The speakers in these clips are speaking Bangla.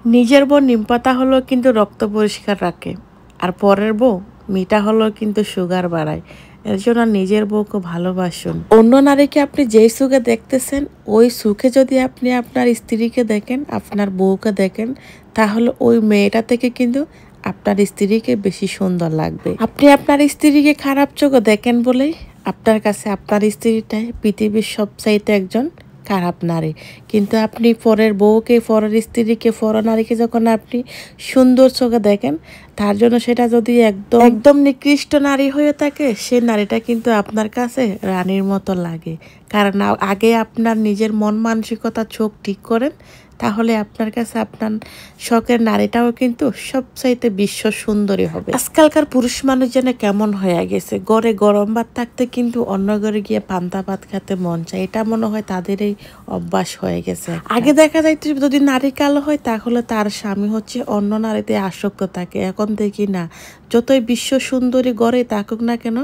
নিজের বউ নিমপাতা হলেও কিন্তু রক্ত পরিষ্কার রাখে, আর পরের বউ মিঠা হলেও কিন্তু সুগার বাড়ায়। এর জন্য নিজের বউকে ভালোবাসুন। অন্য নারীকে আপনি যেই সুখে দেখতেছেন, ওই সুখে যদি আপনি আপনার স্ত্রীকে দেখেন, আপনার বউকে দেখেন, তাহলে ওই মেয়েটা থেকে কিন্তু আপনার স্ত্রীকে বেশি সুন্দর লাগবে। আপনি আপনার স্ত্রীকে খারাপ চোখে দেখেন বলেই আপনার কাছে আপনার স্ত্রীটাই পৃথিবীর সবচাইতে একজন খারাপ নারী। কিন্তু আপনি পরের বউকে, পরের স্ত্রীকে, পর নারীকে যখন আপনি সুন্দর চোখে দেখেন, তার জন্য সেটা যদি একদম একদম নিকৃষ্ট নারী হয়ে থাকে, সেই নারীটা কিন্তু আপনার কাছে রানীর মতো লাগে। কারণ আগে আপনার নিজের মন মানসিকতা চোখ ঠিক করেন, তাহলে আপনার কাছে আপনার শখের নারীটাও কিন্তু সবচাইতে বিশ্ব সুন্দরী হবে। আজকালকার পুরুষ মানুষ যেন কেমন হয়ে গেছে, ঘরে গরম ভাত থাকতে কিন্তু অন্য ঘরে গিয়ে পান্তা ভাত খেতে মন চায়। এটা মনে হয় তাদের এই অভ্যাস হয়ে গেছে। আগে দেখা যায় যদি নারী কালো হয়, তাহলে তার স্বামী হচ্ছে অন্য নারীতে আসক্ত থাকে। এখন দেখি না, যতই বিশ্ব সুন্দরী গড়ে থাকুক না কেন,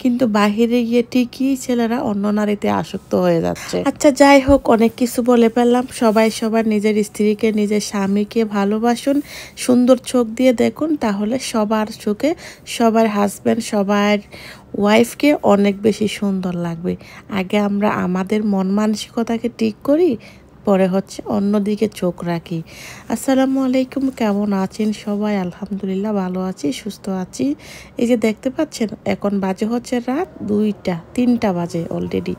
কিন্তু বাহিরে গিয়ে ঠিকই ছেলেরা অন্য নারীতে আসক্ত হয়ে যাচ্ছে। আচ্ছা, যাই হোক, অনেক কিছু বলে ফেললাম। সবাই সবার নিজের স্ত্রীকে, নিজের স্বামীকে ভালোবাসুন, সুন্দর চোখ দিয়ে দেখুন, তাহলে সবার চোখে সবার হাজব্যান্ড, সবার ওয়াইফকে অনেক বেশি সুন্দর লাগবে। আগে আমরা আমাদের মন মানসিকতাকে ঠিক করি, পরে হচ্ছে অন্যদিকে চোখ রাখি। আসসালামু আলাইকুম, কেমন আছেন সবাই? আলহামদুলিল্লাহ ভালো আছি, সুস্থ আছি। এই যে দেখতে পাচ্ছেন, এখন বাজে হচ্ছে রাত 2টা 3টা বাজে অলরেডি।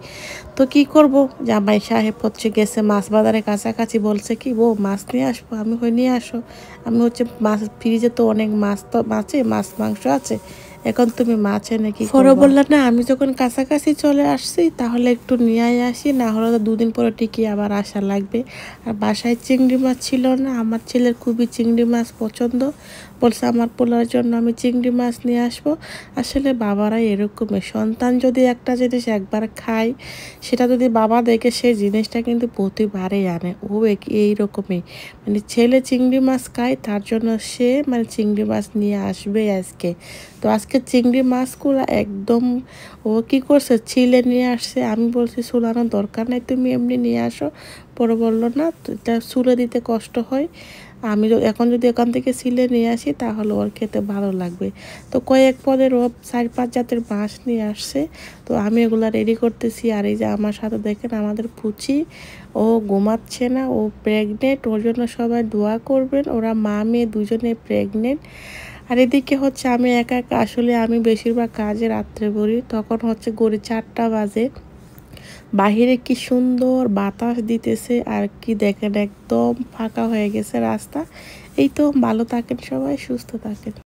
তো কি করব, জামাই সাহেব হচ্ছে গেছে মাছ বাজারের কাছাকাছি, বলছে কি, বউ মাছ নিয়ে আসবো। আমি নিয়ে আসো। আমি হচ্ছে মাছ, ফ্রিজে তো অনেক মাছ, তো মাছে মাছ মাংস আছে, এখন তুমি মাছ এনে কি করবা? বললেন না, আমি যখন কাছাকাছি চলে আসছি, তাহলে একটু নিয়ে আসি, না হলে তো 2 দিন পরে ঠিকই আবার আসা লাগবে। আর বাসায় চিংড়ি মাছ ছিল না, আমার ছেলের খুবই চিংড়ি মাছ পছন্দ, বলছে আমার পোলার জন্য আমি চিংড়ি মাছ নিয়ে আসবো। আসলে বাবারাই এরকমই, সন্তান যদি একটা জিনিস একবার খায়, সেটা যদি বাবা দেখে, সেই জিনিসটা কিন্তু প্রতিবারেই আনে। ও এইরকমই, মানে ছেলে চিংড়ি মাছ খায়, তার জন্য সে মানে চিংড়ি মাছ নিয়ে আসবে আজকে। তো আজকে চিংড়ি মাছগুলো একদম ও কি করছে, ছিলে নিয়ে আসছে। আমি বলছি চুলানোর দরকার নেই, তুমি এমনি নিয়ে আসো। পরে বললো না, এটা চুলে দিতে কষ্ট হয়, আমি এখন যদি এখান থেকে ছিলে নিয়ে আসি, তাহলে ওর খেতে ভালো লাগবে। তো কয়েক পদের ও 4-5 জাতের মাছ নিয়ে আসছে। তো আমি এগুলো রেডি করতেছি। আর এই যে আমার সাথে দেখেন আমাদের পুচি, ও ঘুমাচ্ছে না, ও প্রেগনেন্ট। ওর জন্য সবাই দোয়া করবেন, ওরা মা মেয়ে দুজনে প্রেগনেন্ট। আর এদিকে হচ্ছে আমি একা একা, আসলে আমি বেশিরভাগ কাজে রাত্রে করি, তখন হচ্ছে গড়ি 4টা বাজে। বাহিরে কি সুন্দর বাতাস দিতেছে, আর কি দেখেন একদম ফাঁকা হয়ে গেছে রাস্তা। এই তো, ভালো থাকেন সবাই, সুস্থ থাকেন।